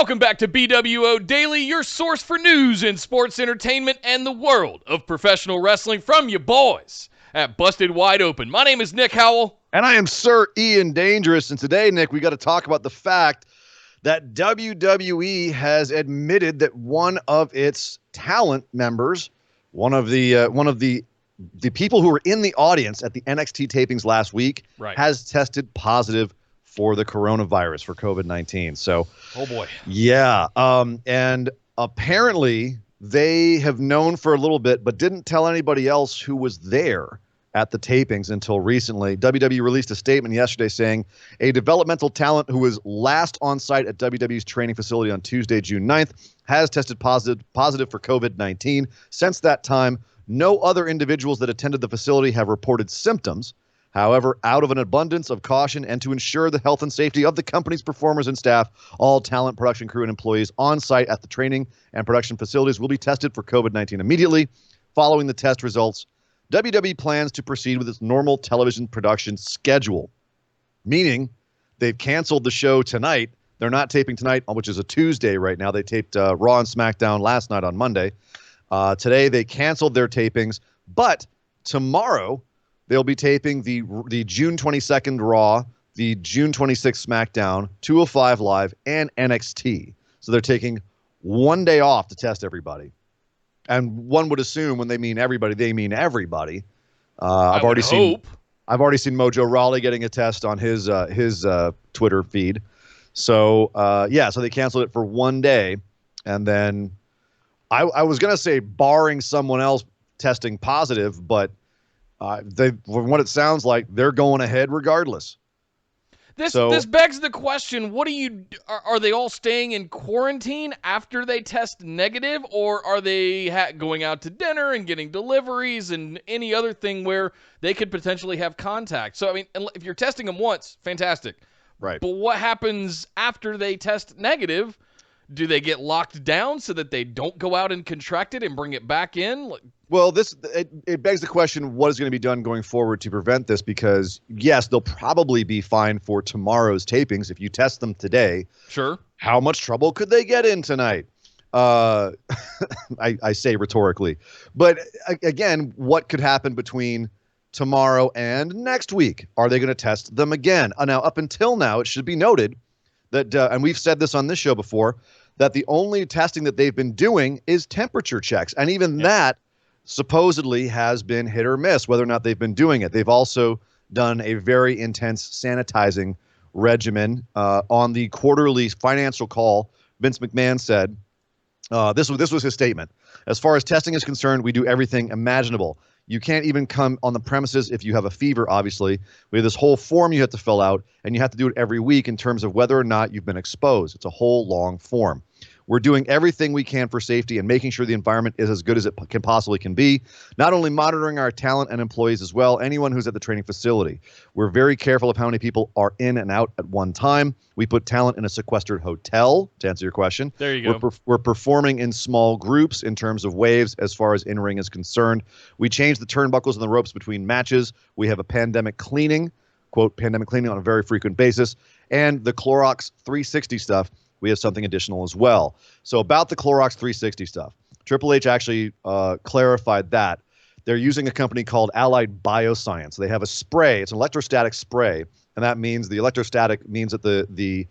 Welcome back to BWO Daily, your source for news in sports entertainment and the world of professional wrestling from you boys at Busted Wide Open. My name is Nick Howell. And I am Sir Ian Dangerous. And today, Nick, we got to talk about the fact that WWE has admitted that one of its talent members, one of the people who were in the audience at the NXT tapings last week, has tested positive for the coronavirus, for COVID-19. So, oh boy. Yeah. And apparently they have known for a little bit, but didn't tell anybody else who was there at the tapings until recently. WWE released a statement yesterday saying a developmental talent who was last on site at WWE's training facility on Tuesday, June 9th, has tested positive for COVID-19. Since that time, no other individuals that attended the facility have reported symptoms. However, out of an abundance of caution and to ensure the health and safety of the company's performers and staff, all talent, production crew, and employees on site at the training and production facilities will be tested for COVID-19 immediately. Following the test results, WWE plans to proceed with its normal television production schedule, meaning they've canceled the show tonight. They're not taping tonight, which is a Tuesday right now. They taped Raw and SmackDown last night on Monday. Today, they canceled their tapings, but tomorrow they'll be taping the June 22nd Raw, the June 26th SmackDown, 205 Live, and NXT. So they're taking one day off to test everybody. And one would assume when they mean everybody, they mean everybody. I've already seen Mojo Rawley getting a test on his Twitter feed. So so they canceled it for one day, and then I was gonna say barring someone else testing positive, but from what it sounds like, they're going ahead regardless. This begs the question, what are they all staying in quarantine after they test negative, or are they going out to dinner and getting deliveries and any other thing where they could potentially have contact? So, I mean, if you're testing them once, fantastic. Right. But what happens after they test negative? Do they get locked down so that they don't go out and contract it and bring it back in? Well, it begs the question, what is going to be done going forward to prevent this? Because, yes, they'll probably be fine for tomorrow's tapings. If you test them today, sure. How much trouble could they get in tonight? I say rhetorically. But, again, what could happen between tomorrow and next week? Are they going to test them again? Now, up until now, it should be noted that, and we've said this on this show before, that the only testing that they've been doing is temperature checks. And even that supposedly has been hit or miss, whether or not they've been doing it. They've also done a very intense sanitizing regimen. On the quarterly financial call, Vince McMahon said, this was his statement. As far as testing is concerned, we do everything imaginable. You can't even come on the premises if you have a fever, obviously. We have this whole form you have to fill out, and you have to do it every week in terms of whether or not you've been exposed. It's a whole long form. We're doing everything we can for safety and making sure the environment is as good as it can possibly be. Not only monitoring our talent and employees as well, anyone who's at the training facility. We're very careful of how many people are in and out at one time. We put talent in a sequestered hotel, to answer your question. There you go. We're performing in small groups in terms of waves as far as in-ring is concerned. We change the turnbuckles and the ropes between matches. We have a pandemic cleaning, quote, pandemic cleaning on a very frequent basis. And the Clorox 360 stuff, we have something additional as well. So about the Clorox 360 stuff, Triple H actually clarified that. They're using a company called Allied Bioscience. They have a spray. It's an electrostatic spray, and that means the electrostatic means that the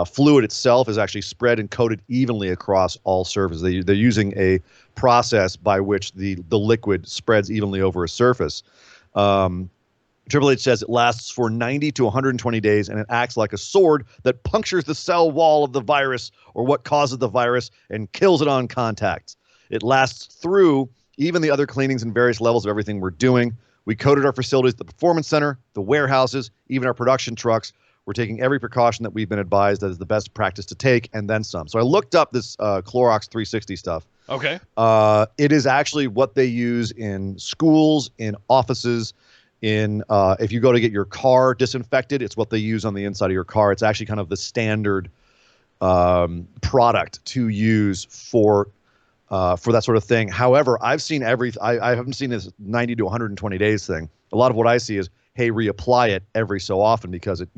fluid itself is actually spread and coated evenly across all surfaces. They're using a process by which the liquid spreads evenly over a surface. Triple H says it lasts for 90 to 120 days, and it acts like a sword that punctures the cell wall of the virus or what causes the virus and kills it on contact. It lasts through even the other cleanings and various levels of everything we're doing. We coated our facilities, the Performance Center, the warehouses, even our production trucks. We're taking every precaution that we've been advised that is the best practice to take, and then some. So I looked up this Clorox 360 stuff. Okay. It is actually what they use in schools, in offices, if you go to get your car disinfected, it's what they use on the inside of your car. It's actually kind of the standard product to use for that sort of thing. However, I've seen I haven't seen this 90 to 120 days thing. A lot of what I see is, hey, reapply it every so often because it,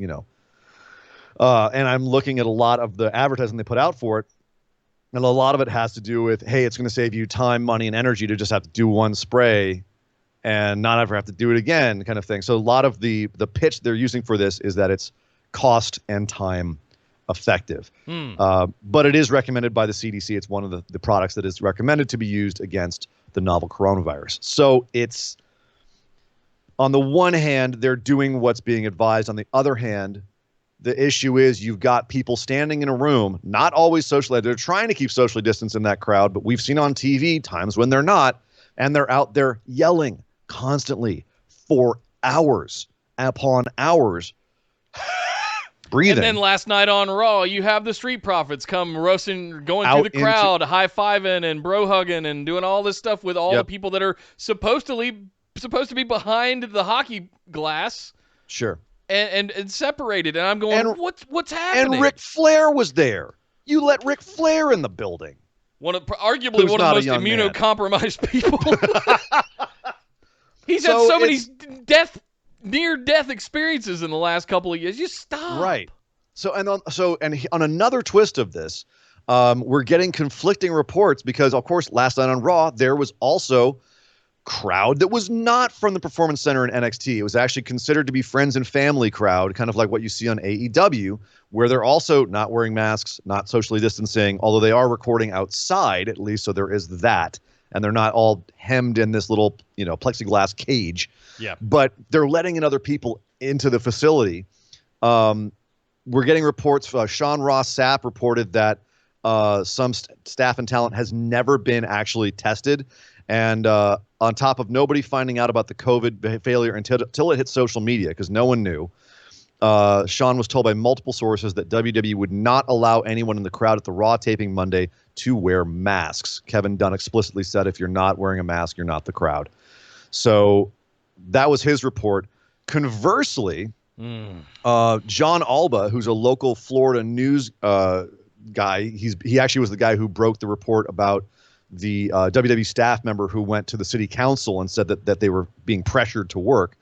And I'm looking at a lot of the advertising they put out for it. And a lot of it has to do with, hey, it's going to save you time, money, and energy to just have to do one spray and not ever have to do it again, kind of thing. So a lot of the pitch they're using for this is that it's cost and time effective. But it is recommended by the CDC. It's one of the products that is recommended to be used against the novel coronavirus. So it's, on the one hand, they're doing what's being advised. On the other hand, the issue is you've got people standing in a room, not always socially. They're trying to keep socially distanced in that crowd, but we've seen on TV times when they're not, and they're out there yelling constantly for hours upon hours, breathing. And then last night on Raw, you have the Street Profits come roasting, going through the crowd, high-fiving and bro-hugging and doing all this stuff with all the people that are supposed to be behind the hockey glass. Sure. And separated. And I'm going, what's happening? And Ric Flair was there. You let Ric Flair in the building. Arguably one of the most immunocompromised people. He's had so many near-death experiences in the last couple of years. Just stop. Right. So on another twist of this, we're getting conflicting reports because, of course, last night on Raw, there was also crowd that was not from the Performance Center in NXT. It was actually considered to be friends and family crowd, kind of like what you see on AEW, where they're also not wearing masks, not socially distancing, although they are recording outside, at least, so there is that. And they're not all hemmed in this little, plexiglass cage. Yeah. But they're letting in other people into the facility. We're getting reports. Sean Ross Sapp reported that some staff and talent has never been actually tested. And on top of nobody finding out about the COVID failure until it hit social media, because no one knew, Sean was told by multiple sources that WWE would not allow anyone in the crowd at the Raw taping Monday to wear masks. Kevin Dunn explicitly said, if you're not wearing a mask, you're not the crowd. So that was his report. Conversely, John Alba, who's a local Florida news guy, he actually was the guy who broke the report about the WWE staff member who went to the city council and said that they were being pressured to work.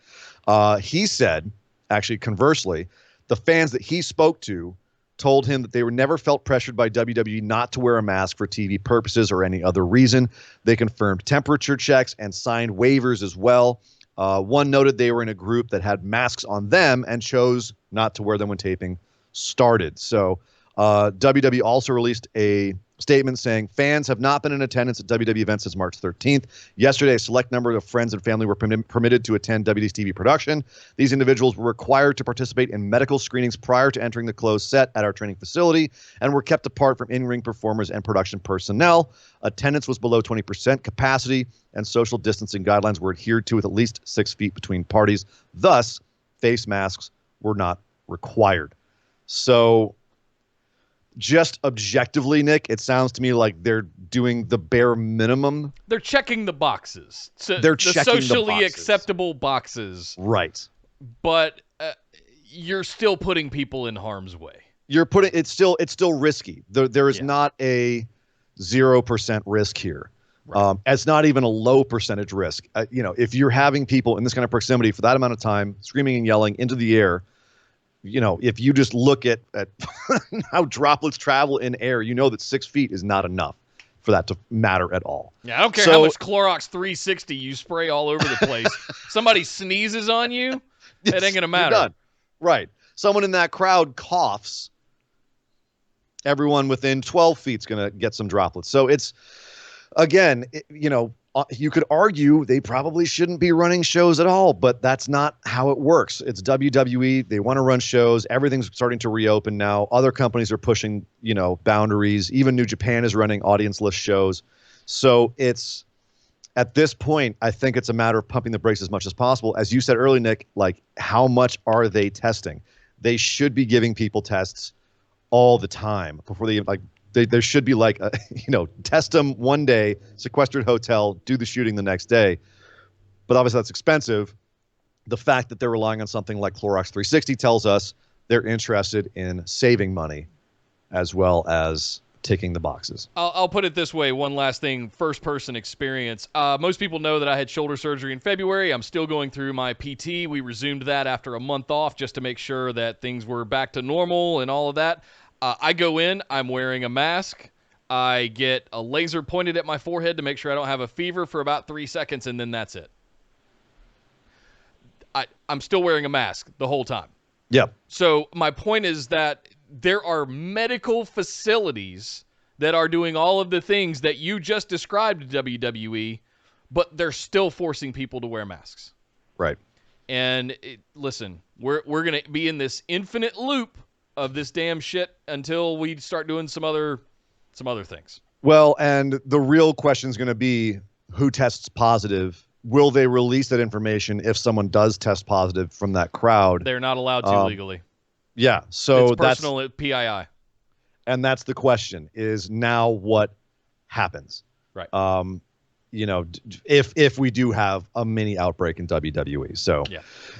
He said, actually, conversely, the fans that he spoke to told him that they were never felt pressured by WWE not to wear a mask for TV purposes or any other reason. They confirmed temperature checks and signed waivers as well. One noted they were in a group that had masks on them and chose not to wear them when taping started. So WWE also released a statement saying fans have not been in attendance at WWE events since March 13th. Yesterday, a select number of friends and family were permitted to attend WWE's TV production. These individuals were required to participate in medical screenings prior to entering the closed set at our training facility and were kept apart from in-ring performers and production personnel. Attendance was below 20% capacity, and social distancing guidelines were adhered to with at least 6 feet between parties. Thus, face masks were not required. So, just objectively, Nick, it sounds to me like they're doing the bare minimum. They're checking the boxes. So they're checking the socially acceptable boxes. Right. But you're still putting people in harm's way. It's still risky. There is not a 0% risk here. Right. It's not even a low percentage risk. If you're having people in this kind of proximity for that amount of time, screaming and yelling into the air, if you just look at how droplets travel in air, that 6 feet is not enough for that to matter at all. Yeah, I don't care how much Clorox 360 you spray all over the place. Somebody sneezes on you, it ain't going to matter. You're done. Right. Someone in that crowd coughs, everyone within 12 feet is going to get some droplets. So it's, again, you could argue they probably shouldn't be running shows at all, but that's not how it works. It's WWE. They want to run shows. Everything's starting to reopen now. Other companies are pushing, boundaries. Even New Japan is running audience-less shows. So it's, at this point, I think it's a matter of pumping the brakes as much as possible. As you said earlier, Nick, like, how much are they testing? They should be giving people tests all the time before they, there should be test them one day, sequestered hotel, do the shooting the next day. But obviously that's expensive. The fact that they're relying on something like Clorox 360 tells us they're interested in saving money as well as ticking the boxes. I'll put it this way. One last thing, first-person experience. Most people know that I had shoulder surgery in February. I'm still going through my PT. We resumed that after a month off just to make sure that things were back to normal and all of that. I go in. I'm wearing a mask. I get a laser pointed at my forehead to make sure I don't have a fever for about 3 seconds, and then that's it. I'm still wearing a mask the whole time. Yeah. So my point is that there are medical facilities that are doing all of the things that you just described to WWE, but they're still forcing people to wear masks. Right. And listen, we're going to be in this infinite loop of this damn shit until we start doing some other things. Well, and the real question is going to be who tests positive. Will they release that information if someone does test positive from that crowd? They're not allowed to legally. Yeah, so it's personal PII. And that's the question, is now what happens? Right. If we do have a mini outbreak in WWE. So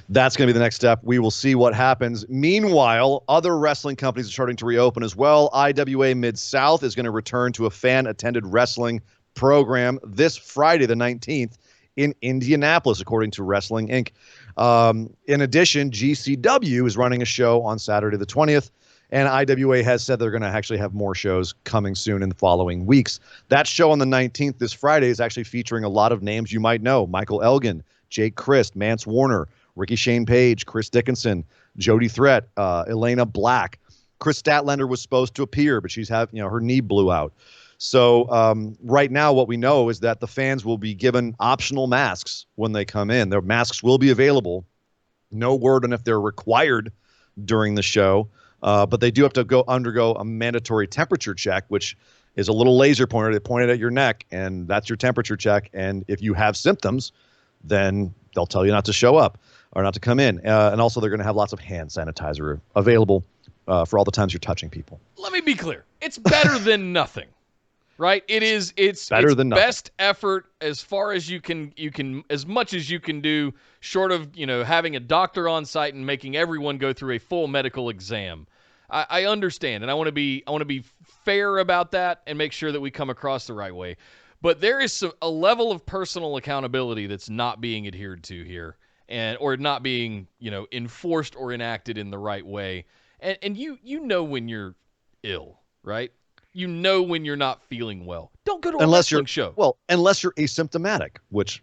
that's going to be the next step. We will see what happens. Meanwhile, other wrestling companies are starting to reopen as well. IWA Mid-South is going to return to a fan-attended wrestling program this Friday, the 19th, in Indianapolis, according to Wrestling Inc. In addition, GCW is running a show on Saturday the 20th, and IWA has said they're going to actually have more shows coming soon in the following weeks. That show on the 19th, this Friday, is actually featuring a lot of names you might know. Michael Elgin, Jake Christ, Mance Warner, Ricky Shane Page, Chris Dickinson, Jody Threat, Elena Black. Chris Statlander was supposed to appear, but she's her knee blew out. So right now what we know is that the fans will be given optional masks when they come in. Their masks will be available. No word on if they're required during the show, but they do have to undergo a mandatory temperature check, which is a little laser pointer. They point it at your neck, and that's your temperature check. And if you have symptoms, then they'll tell you not to show up or not to come in. And also they're going to have lots of hand sanitizer available for all the times you're touching people. Let me be clear. It's better than nothing. Right? It's better than nothing. Best effort as far as you can as much as you can do, short of, having a doctor on site and making everyone go through a full medical exam. I understand, and I want to be fair about that and make sure that we come across the right way. But there is a level of personal accountability that's not being adhered to here, or not being, enforced or enacted in the right way. And you know when you're ill, right? You know when you're not feeling well. Don't go to a wrestling show. Well, unless you're asymptomatic, which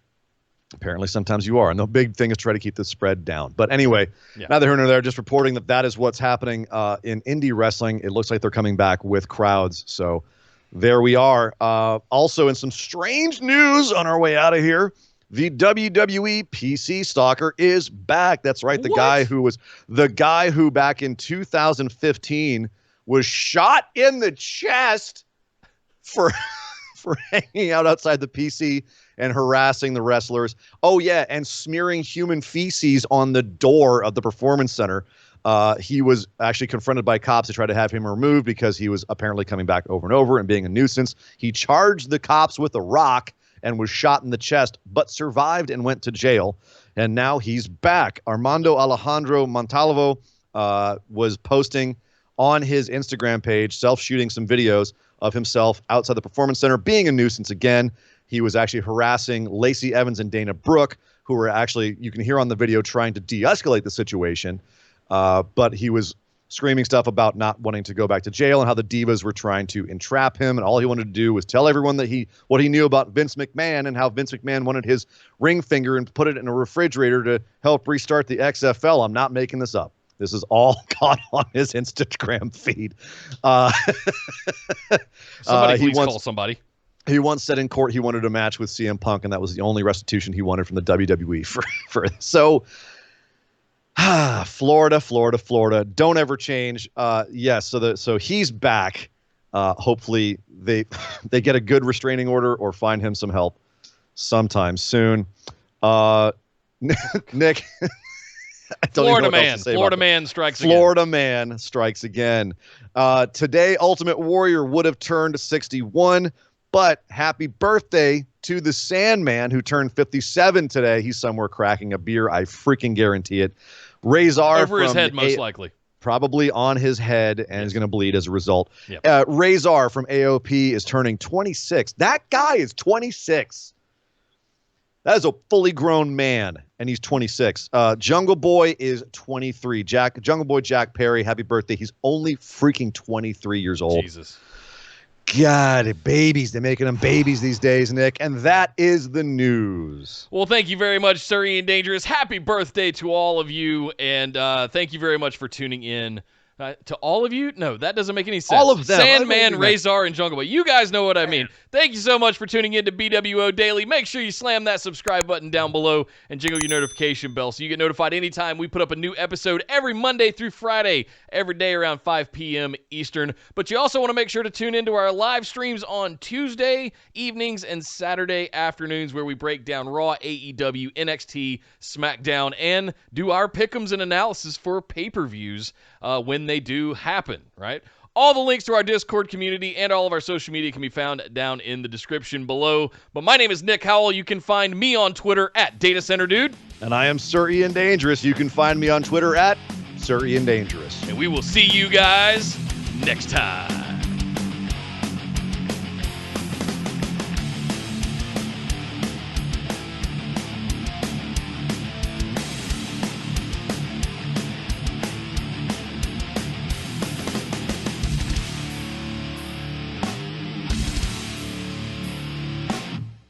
apparently sometimes you are. And the big thing is try to keep the spread down. But anyway, neither here nor there, just reporting that is what's happening in indie wrestling. It looks like they're coming back with crowds. So there we are. Also, in some strange news on our way out of here, the WWE PC Stalker is back. That's right. The guy who back in 2015 was shot in the chest for hanging out outside the PC and harassing the wrestlers. Oh, yeah, and smearing human feces on the door of the Performance Center. He was actually confronted by cops to try to have him removed because he was apparently coming back over and over and being a nuisance. He charged the cops with a rock and was shot in the chest, but survived and went to jail. And now he's back. Armando Alejandro Montalvo was posting on his Instagram page, self-shooting some videos of himself outside the Performance Center, being a nuisance again. He was actually harassing Lacey Evans and Dana Brooke, who were actually, you can hear on the video, trying to de-escalate the situation. But he was screaming stuff about not wanting to go back to jail and how the Divas were trying to entrap him. And all he wanted to do was tell everyone that what he knew about Vince McMahon and how Vince McMahon wanted his ring finger and put it in a refrigerator to help restart the XFL. I'm not making this up. This is all caught on his Instagram feed. Somebody call somebody. He once said in court he wanted a match with CM Punk, and that was the only restitution he wanted from the WWE for so. Florida. Don't ever change. Yes. So he's back. Hopefully they get a good restraining order or find him some help sometime soon. Nick. Florida man strikes again. Florida man strikes again. Today, Ultimate Warrior would have turned 61, but happy birthday to the Sandman, who turned 57 today. He's somewhere cracking a beer. I freaking guarantee it. Rezar over his head, most likely. probably on his head and is going to bleed as a result. Yep. Rezar from AOP is turning 26. That guy is 26. That is a fully grown man, and he's 26. Jungle Boy is 23. Jungle Boy Jack Perry, happy birthday. He's only freaking 23 years old. Jesus. God, babies. They're making them babies these days, Nick. And that is the news. Well, thank you very much, Sir Ian Dangerous. Happy birthday to all of you, and thank you very much for tuning in. To all of you? No, that doesn't make any sense. All of them. Sandman, Rezar, and Jungle Boy. You guys know what I mean. Thank you so much for tuning in to BWO Daily. Make sure you slam that subscribe button down below and jingle your notification bell so you get notified anytime we put up a new episode every Monday through Friday, every day around 5 p.m. Eastern. But you also want to make sure to tune into our live streams on Tuesday evenings and Saturday afternoons where we break down Raw, AEW, NXT, SmackDown, and do our pick'ems and analysis for pay-per-views when they do happen, right? All the links to our Discord community and all of our social media can be found down in the description below. But my name is Nick Howell. You can find me on Twitter at DataCenterDude. And I am Sir Ian Dangerous. You can find me on Twitter at Sir Ian Dangerous. And we will see you guys next time.